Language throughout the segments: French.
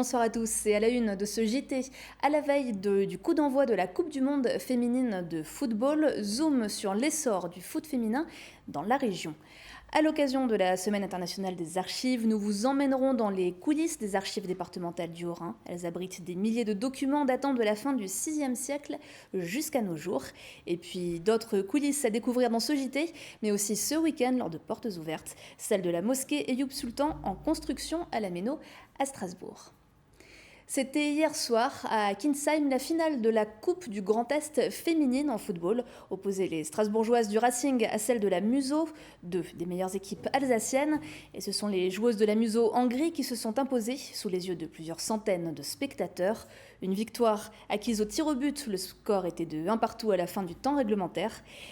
bonsoir à tous. Et à la une de ce JT, à la veille du coup d'envoi de la Coupe du Monde féminine de football, zoom sur l'essor du foot féminin dans la région. À l'occasion de la Semaine internationale des archives, nous vous emmènerons dans les coulisses des archives départementales du Haut-Rhin. Elles abritent des milliers de documents datant de la fin du VIe siècle jusqu'à nos jours. Et puis d'autres coulisses à découvrir dans ce JT, mais aussi ce week-end lors de portes ouvertes, celle de la mosquée Ayoub Sultan en construction à la Méno à Strasbourg. C'était hier soir à Kinsheim la finale de la Coupe du Grand Est féminine en football. Opposaient les Strasbourgeoises du Racing à celles de la Museau, deux des meilleures équipes alsaciennes. Et ce sont les joueuses de la Museau en gris qui se sont imposées sous les yeux de plusieurs centaines de spectateurs. Une victoire acquise au tir au but, le score était de 1-1 à la fin du temps réglementaire.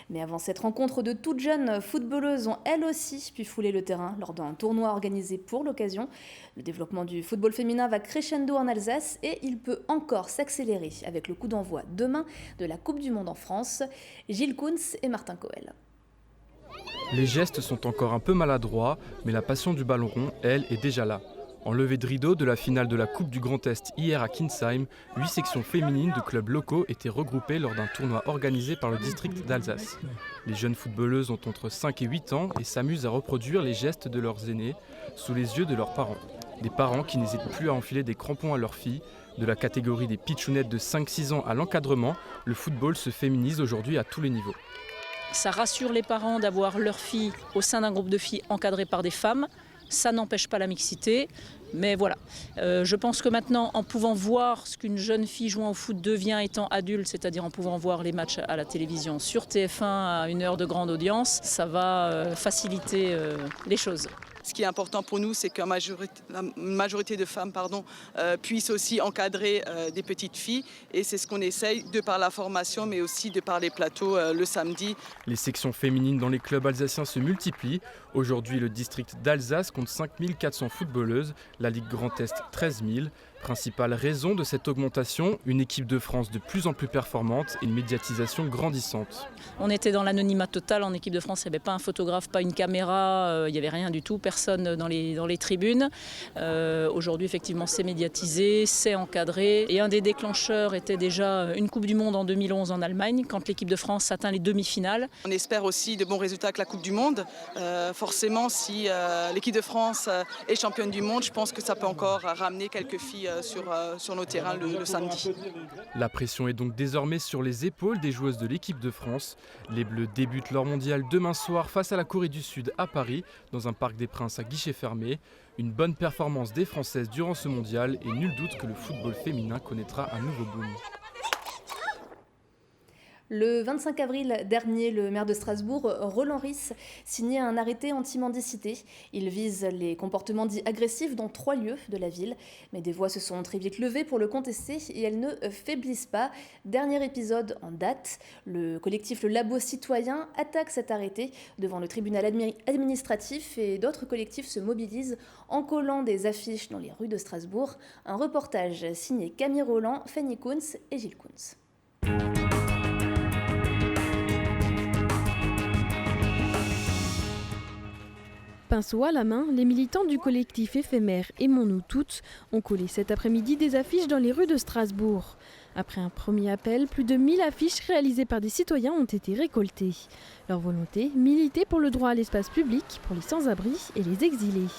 Mais avant cette rencontre, de toutes jeunes footballeuses ont elles aussi pu fouler le terrain lors d'un tournoi organisé pour l'occasion. Le développement du football féminin va crescendo en Alsace et il peut encore s'accélérer avec le coup d'envoi demain de la Coupe du Monde en France. Gilles Kunz et Martin Coel. Les gestes sont encore un peu maladroits, mais la passion du ballon rond, elle, est déjà là. En levée de rideau de la finale de la Coupe du Grand Est hier à Kinsheim, 8 sections féminines de clubs locaux étaient regroupées lors d'un tournoi organisé par le district d'Alsace. Les jeunes footballeuses ont entre 5 et 8 ans et s'amusent à reproduire les gestes de leurs aînés sous les yeux de leurs parents. Des parents qui n'hésitent plus à enfiler des crampons à leurs filles. De la catégorie des pitchounettes de 5-6 ans à l'encadrement, le football se féminise aujourd'hui à tous les niveaux. Ça rassure les parents d'avoir leurs filles au sein d'un groupe de filles encadrées par des femmes. Ça n'empêche pas la mixité, mais voilà. Je pense que maintenant, en pouvant voir ce qu'une jeune fille jouant au foot devient étant adulte, c'est-à-dire en pouvant voir les matchs à la télévision sur TF1 à une heure de grande audience, ça va faciliter les choses. Ce qui est important pour nous, c'est qu'une majorité de femmes puissent aussi encadrer des petites filles. Et c'est ce qu'on essaye de par la formation, mais aussi de par les plateaux le samedi. Les sections féminines dans les clubs alsaciens se multiplient. Aujourd'hui, le district d'Alsace compte 5400 footballeuses, la Ligue Grand Est 13 000. Principale raison de cette augmentation, une équipe de France de plus en plus performante et une médiatisation grandissante. On était dans l'anonymat total en équipe de France, il n'y avait pas un photographe, pas une caméra, il n'y avait rien du tout, personne dans les tribunes. Aujourd'hui, effectivement, c'est médiatisé, c'est encadré. Et un des déclencheurs était déjà une Coupe du Monde en 2011 en Allemagne, quand l'équipe de France atteint les demi-finales. On espère aussi de bons résultats avec la Coupe du Monde. Forcément, si l'équipe de France est championne du monde, je pense que ça peut encore ramener quelques filles sur nos terrains le samedi. La pression est donc désormais sur les épaules des joueuses de l'équipe de France. Les Bleus débutent leur mondial demain soir face à la Corée du Sud à Paris, dans un Parc des Princes à guichet fermé. Une bonne performance des Françaises durant ce mondial et nul doute que le football féminin connaîtra un nouveau boom. Le 25 avril dernier, le maire de Strasbourg, Roland Ries, signait un arrêté anti-mendicité. Il vise les comportements dits agressifs dans 3 lieux de la ville. Mais des voix se sont très vite levées pour le contester et elles ne faiblissent pas. Dernier épisode en date, le collectif Le Labo Citoyen attaque cet arrêté devant le tribunal administratif et d'autres collectifs se mobilisent en collant des affiches dans les rues de Strasbourg. Un reportage signé Camille Roland, Fanny Kunz et Gilles Kunz. Pinceau à la main, les militants du collectif éphémère Aimons-nous toutes ont collé cet après-midi des affiches dans les rues de Strasbourg. Après un premier appel, plus de 1000 affiches réalisées par des citoyens ont été récoltées. Leur volonté, militer pour le droit à l'espace public, pour les sans-abri et les exilés.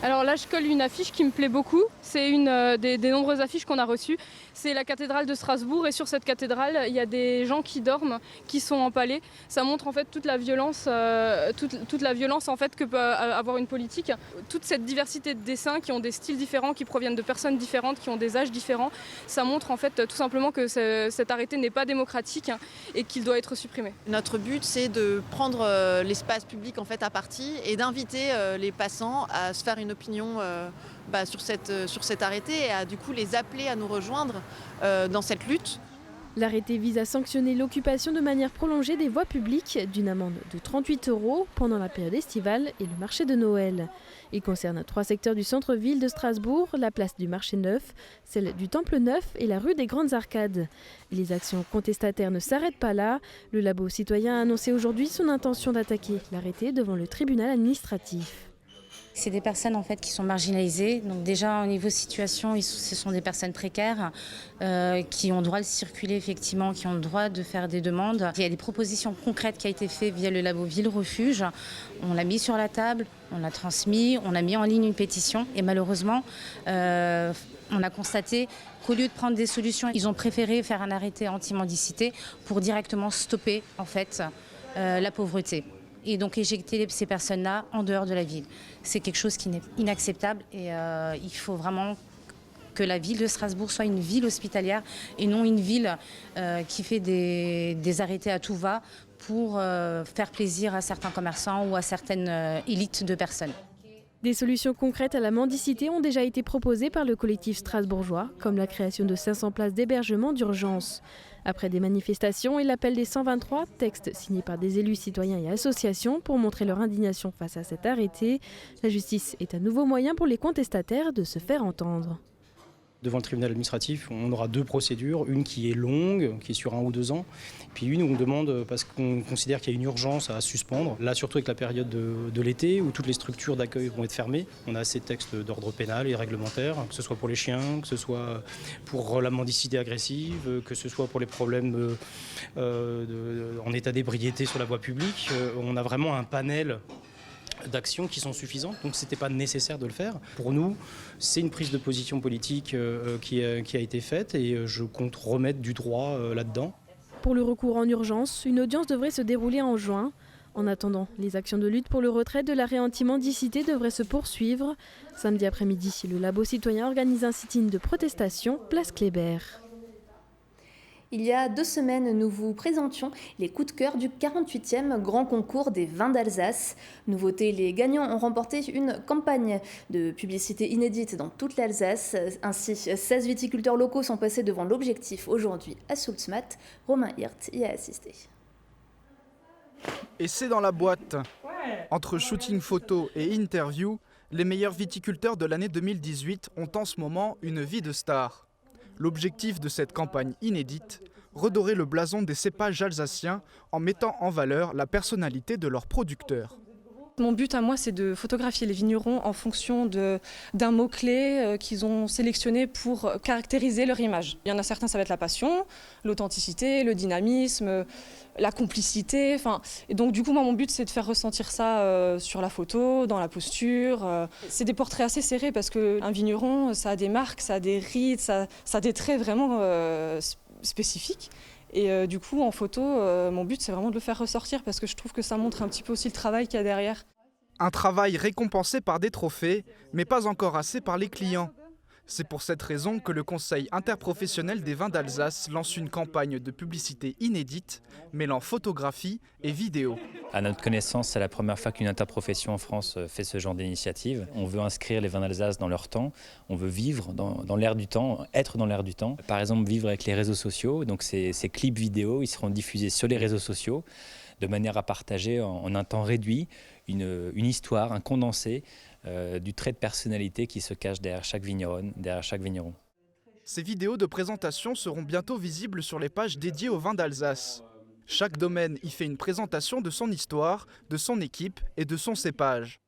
Alors là, je colle une affiche qui me plaît beaucoup. C'est une des nombreuses affiches qu'on a reçues. C'est la cathédrale de Strasbourg et sur cette cathédrale, il y a des gens qui dorment, qui sont empalés. Ça montre en fait toute la violence en fait que peut avoir une politique. Toute cette diversité de dessins qui ont des styles différents, qui proviennent de personnes différentes, qui ont des âges différents. Ça montre en fait tout simplement que cet arrêté n'est pas démocratique et qu'il doit être supprimé. Notre but, c'est de prendre l'espace public en fait à partie et d'inviter les passants à se faire une opinion sur cet arrêté et à du coup les appeler à nous rejoindre dans cette lutte. L'arrêté vise à sanctionner l'occupation de manière prolongée des voies publiques d'une amende de 38 € pendant la période estivale et le marché de Noël. Il concerne 3 secteurs du centre-ville de Strasbourg, la place du marché neuf, celle du Temple Neuf et la rue des Grandes Arcades. Les actions contestataires ne s'arrêtent pas là. Le Labo Citoyen a annoncé aujourd'hui son intention d'attaquer l'arrêté devant le tribunal administratif. C'est des personnes en fait qui sont marginalisées. Donc déjà au niveau situation, ce sont des personnes précaires qui ont le droit de circuler effectivement, qui ont le droit de faire des demandes. Il y a des propositions concrètes qui ont été faites via le labo Ville Refuge. On l'a mis sur la table, on l'a transmis, on a mis en ligne une pétition et malheureusement on a constaté qu'au lieu de prendre des solutions, ils ont préféré faire un arrêté anti-mendicité pour directement stopper en fait la pauvreté. Et donc éjecter ces personnes-là en dehors de la ville. C'est quelque chose qui n'est inacceptable et il faut vraiment que la ville de Strasbourg soit une ville hospitalière et non une ville qui fait des arrêtés à tout va pour faire plaisir à certains commerçants ou à certaines élites de personnes. Des solutions concrètes à la mendicité ont déjà été proposées par le collectif strasbourgeois, comme la création de 500 places d'hébergement d'urgence. Après des manifestations et l'appel des 123, texte signé par des élus, citoyens et associations pour montrer leur indignation face à cet arrêté, la justice est un nouveau moyen pour les contestataires de se faire entendre. Devant le tribunal administratif, on aura 2 procédures, une qui est longue, qui est sur 1 ou 2 ans, puis une où on demande, parce qu'on considère qu'il y a une urgence à suspendre, là surtout avec la période de l'été où toutes les structures d'accueil vont être fermées. On a ces textes d'ordre pénal et réglementaire, que ce soit pour les chiens, que ce soit pour la mendicité agressive, que ce soit pour les problèmes en état d'ébriété sur la voie publique. On a vraiment un panel d'actions qui sont suffisantes, donc ce n'était pas nécessaire de le faire. Pour nous, c'est une prise de position politique qui a été faite et je compte remettre du droit là-dedans. Pour le recours en urgence, une audience devrait se dérouler en juin. En attendant, les actions de lutte pour le retrait de l'arrêt anti-mendicité devraient se poursuivre. Samedi après-midi, le Labo Citoyen organise un sit-in de protestation, place Kléber. Il y a 2 semaines, nous vous présentions les coups de cœur du 48e Grand Concours des vins d'Alsace. Nouveauté, les gagnants ont remporté une campagne de publicité inédite dans toute l'Alsace. Ainsi, 16 viticulteurs locaux sont passés devant l'objectif aujourd'hui à Soultzmat. Romain Hirt y a assisté. Et c'est dans la boîte. Entre shooting photo et interview, les meilleurs viticulteurs de l'année 2018 ont en ce moment une vie de star. L'objectif de cette campagne inédite, redorer le blason des cépages alsaciens en mettant en valeur la personnalité de leurs producteurs. Mon but à moi, c'est de photographier les vignerons en fonction d'un mot-clé qu'ils ont sélectionné pour caractériser leur image. Il y en a certains, ça va être la passion, l'authenticité, le dynamisme, la complicité. Et donc du coup, moi, mon but, c'est de faire ressentir ça sur la photo, dans la posture. C'est des portraits assez serrés parce qu'un vigneron, ça a des marques, ça a des rides, ça a des traits vraiment spécifiques. Et du coup, en photo, mon but, c'est vraiment de le faire ressortir parce que je trouve que ça montre un petit peu aussi le travail qu'il y a derrière. Un travail récompensé par des trophées, mais pas encore assez par les clients. C'est pour cette raison que le Conseil interprofessionnel des vins d'Alsace lance une campagne de publicité inédite, mêlant photographie et vidéo. À notre connaissance, c'est la première fois qu'une interprofession en France fait ce genre d'initiative. On veut inscrire les vins d'Alsace dans leur temps, on veut vivre dans l'air du temps, être dans l'air du temps. Par exemple, vivre avec les réseaux sociaux, donc ces clips vidéo, ils seront diffusés sur les réseaux sociaux, de manière à partager en un temps réduit une histoire, un condensé du trait de personnalité qui se cache derrière chaque vigneronne, derrière chaque vigneron. Ces vidéos de présentation seront bientôt visibles sur les pages dédiées aux vins d'Alsace. Chaque domaine y fait une présentation de son histoire, de son équipe et de son cépage.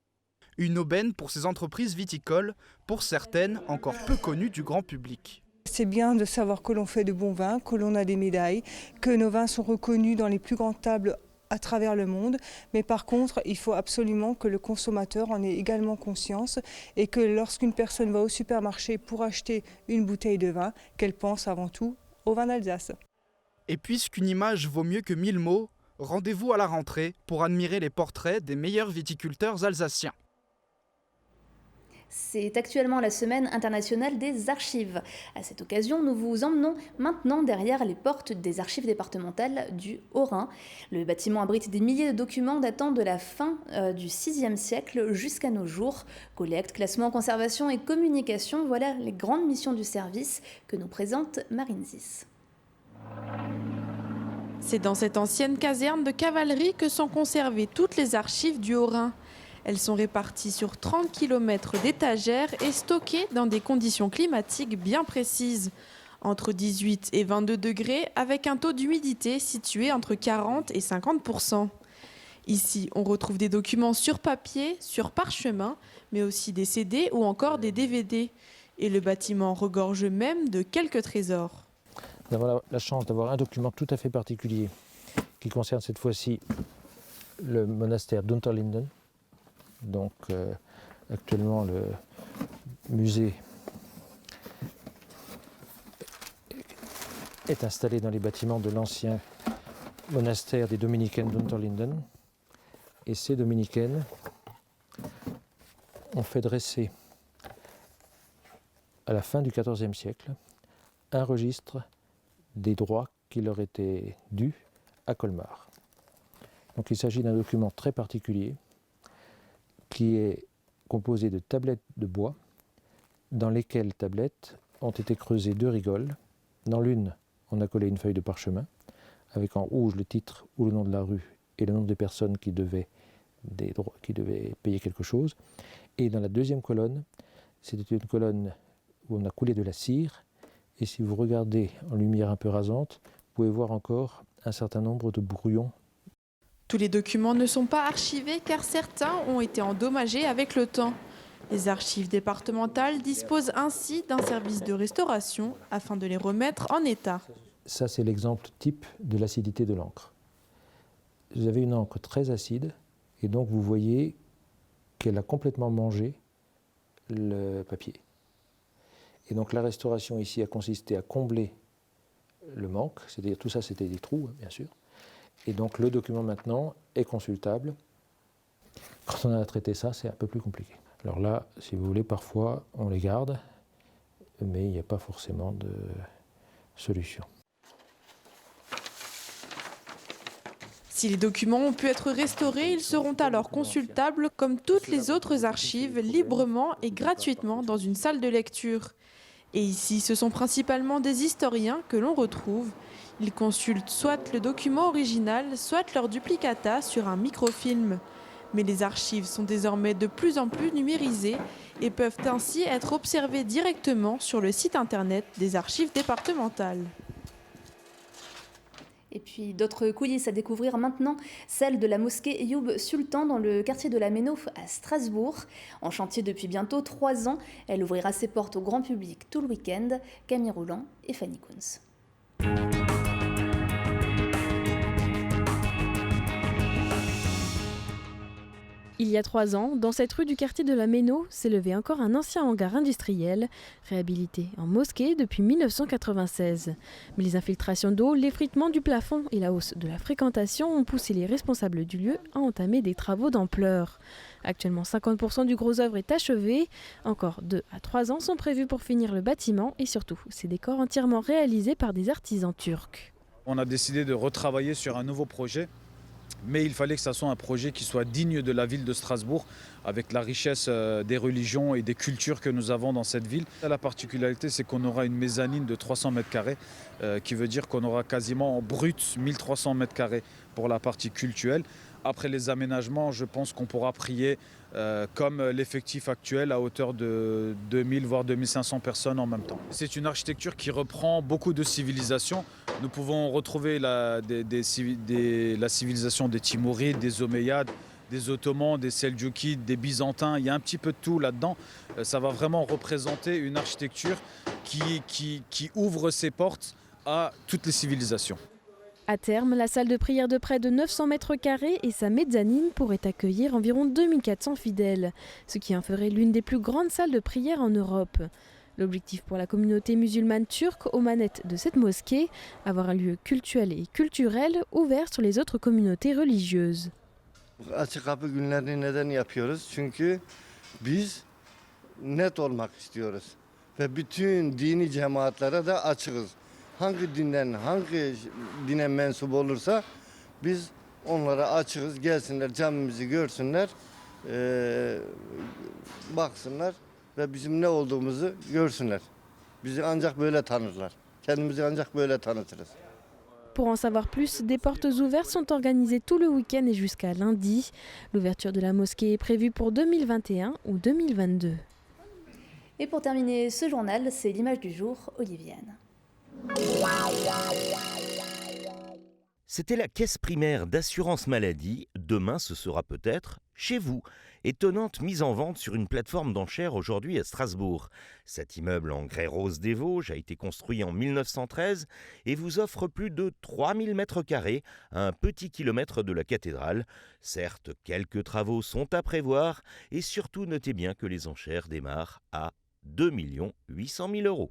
Une aubaine pour ces entreprises viticoles, pour certaines encore peu connues du grand public. C'est bien de savoir que l'on fait de bons vins, que l'on a des médailles, que nos vins sont reconnus dans les plus grandes tables à travers le monde, mais par contre, il faut absolument que le consommateur en ait également conscience et que lorsqu'une personne va au supermarché pour acheter une bouteille de vin, qu'elle pense avant tout au vin d'Alsace. Et puisqu'une image vaut mieux que 1000 mots, rendez-vous à la rentrée pour admirer les portraits des meilleurs viticulteurs alsaciens. C'est actuellement la semaine internationale des archives. À cette occasion, nous vous emmenons maintenant derrière les portes des archives départementales du Haut-Rhin. Le bâtiment abrite des milliers de documents datant de la fin du VIe siècle jusqu'à nos jours. Collecte, classement, conservation et communication, voilà les grandes missions du service que nous présente Marine Zis. C'est dans cette ancienne caserne de cavalerie que sont conservées toutes les archives du Haut-Rhin. Elles sont réparties sur 30 km d'étagères et stockées dans des conditions climatiques bien précises, entre 18 et 22 degrés, avec un taux d'humidité situé entre 40 et 50 %. Ici, on retrouve des documents sur papier, sur parchemin, mais aussi des CD ou encore des DVD. Et le bâtiment regorge même de quelques trésors. Nous avons la chance d'avoir un document tout à fait particulier qui concerne cette fois-ci le monastère d'Unterlinden. Donc actuellement le musée est installé dans les bâtiments de l'ancien monastère des dominicaines d'Unterlinden. Et ces dominicaines ont fait dresser à la fin du XIVe siècle un registre des droits qui leur étaient dus à Colmar. Donc il s'agit d'un document très particulier qui est composé de tablettes de bois dans lesquelles tablettes ont été creusées 2 rigoles. Dans l'une, on a collé une feuille de parchemin avec en rouge le titre ou le nom de la rue et le nom des personnes qui devaient payer quelque chose. Et dans la deuxième colonne, c'était une colonne où on a coulé de la cire. Et si vous regardez en lumière un peu rasante, vous pouvez voir encore un certain nombre de brouillons. Tous les documents ne sont pas archivés car certains ont été endommagés avec le temps. Les archives départementales disposent ainsi d'un service de restauration afin de les remettre en état. Ça, c'est l'exemple type de l'acidité de l'encre. Vous avez une encre très acide et donc vous voyez qu'elle a complètement mangé le papier. Et donc la restauration ici a consisté à combler le manque, c'est-à-dire tout ça c'était des trous, bien sûr. Et donc le document maintenant est consultable. Quand on a traité ça, c'est un peu plus compliqué. Alors là, si vous voulez, parfois on les garde, mais il n'y a pas forcément de solution. Si les documents ont pu être restaurés, ils seront alors consultables comme toutes les autres archives, librement et gratuitement dans une salle de lecture. Et ici, ce sont principalement des historiens que l'on retrouve. Ils consultent soit le document original, soit leur duplicata sur un microfilm. Mais les archives sont désormais de plus en plus numérisées et peuvent ainsi être observées directement sur le site internet des archives départementales. Et puis d'autres coulisses à découvrir maintenant, celle de la mosquée Ayoub Sultan dans le quartier de la Méno à Strasbourg. En chantier depuis bientôt 3 ans, elle ouvrira ses portes au grand public tout le week-end. Camille Roulant et Fanny Kunz. Il y a 3 ans, dans cette rue du quartier de la Méno, s'élevait encore un ancien hangar industriel, réhabilité en mosquée depuis 1996. Mais les infiltrations d'eau, l'effritement du plafond et la hausse de la fréquentation ont poussé les responsables du lieu à entamer des travaux d'ampleur. Actuellement, 50% du gros œuvre est achevé. Encore 2 à 3 ans sont prévus pour finir le bâtiment et surtout, ces décors entièrement réalisés par des artisans turcs. On a décidé de retravailler sur un nouveau projet. Mais il fallait que ce soit un projet qui soit digne de la ville de Strasbourg, avec la richesse des religions et des cultures que nous avons dans cette ville. La particularité, c'est qu'on aura une mezzanine de 300 mètres carrés, qui veut dire qu'on aura quasiment en brut 1300 mètres carrés pour la partie cultuelle. Après les aménagements, je pense qu'on pourra prier comme l'effectif actuel à hauteur de 2000 voire 2500 personnes en même temps. C'est une architecture qui reprend beaucoup de civilisations. Nous pouvons retrouver la civilisation des Timourides, des Omeyyades, des Ottomans, des Seldjoukides, des Byzantins. Il y a un petit peu de tout là-dedans. Ça va vraiment représenter une architecture qui ouvre ses portes à toutes les civilisations. À terme, la salle de prière de près de 900 mètres carrés et sa mezzanine pourraient accueillir environ 2400 fidèles, ce qui en ferait l'une des plus grandes salles de prière en Europe. L'objectif pour la communauté musulmane turque aux manettes de cette mosquée, avoir un lieu cultuel et culturel ouvert sur les autres communautés religieuses. Açık kapı günlerini neden yapıyoruz? Çünkü biz net olmak istiyoruz ve bütün dini cemaatlere de açığız. Hangi dine mensup olursa biz onlara açığız. Gelsinler camimizi görsünler, baksınlar ve bizim ne olduğumuzu görsünler. Bizi ancak böyle tanırlar. Kendimizi ancak böyle tanıtırız. Pour en savoir plus, des portes ouvertes sont organisées tout le week-end et jusqu'à lundi. L'ouverture de la mosquée est prévue pour 2021 ou 2022. Et pour terminer ce journal, c'est l'image du jour, Oliviane. C'était la caisse primaire d'assurance maladie. Demain, ce sera peut-être chez vous. Étonnante mise en vente sur une plateforme d'enchères aujourd'hui à Strasbourg. Cet immeuble en grès rose des Vosges a été construit en 1913 et vous offre plus de 3000 mètres carrés à un petit kilomètre de la cathédrale. Certes, quelques travaux sont à prévoir et surtout notez bien que les enchères démarrent à 2 800 000 €.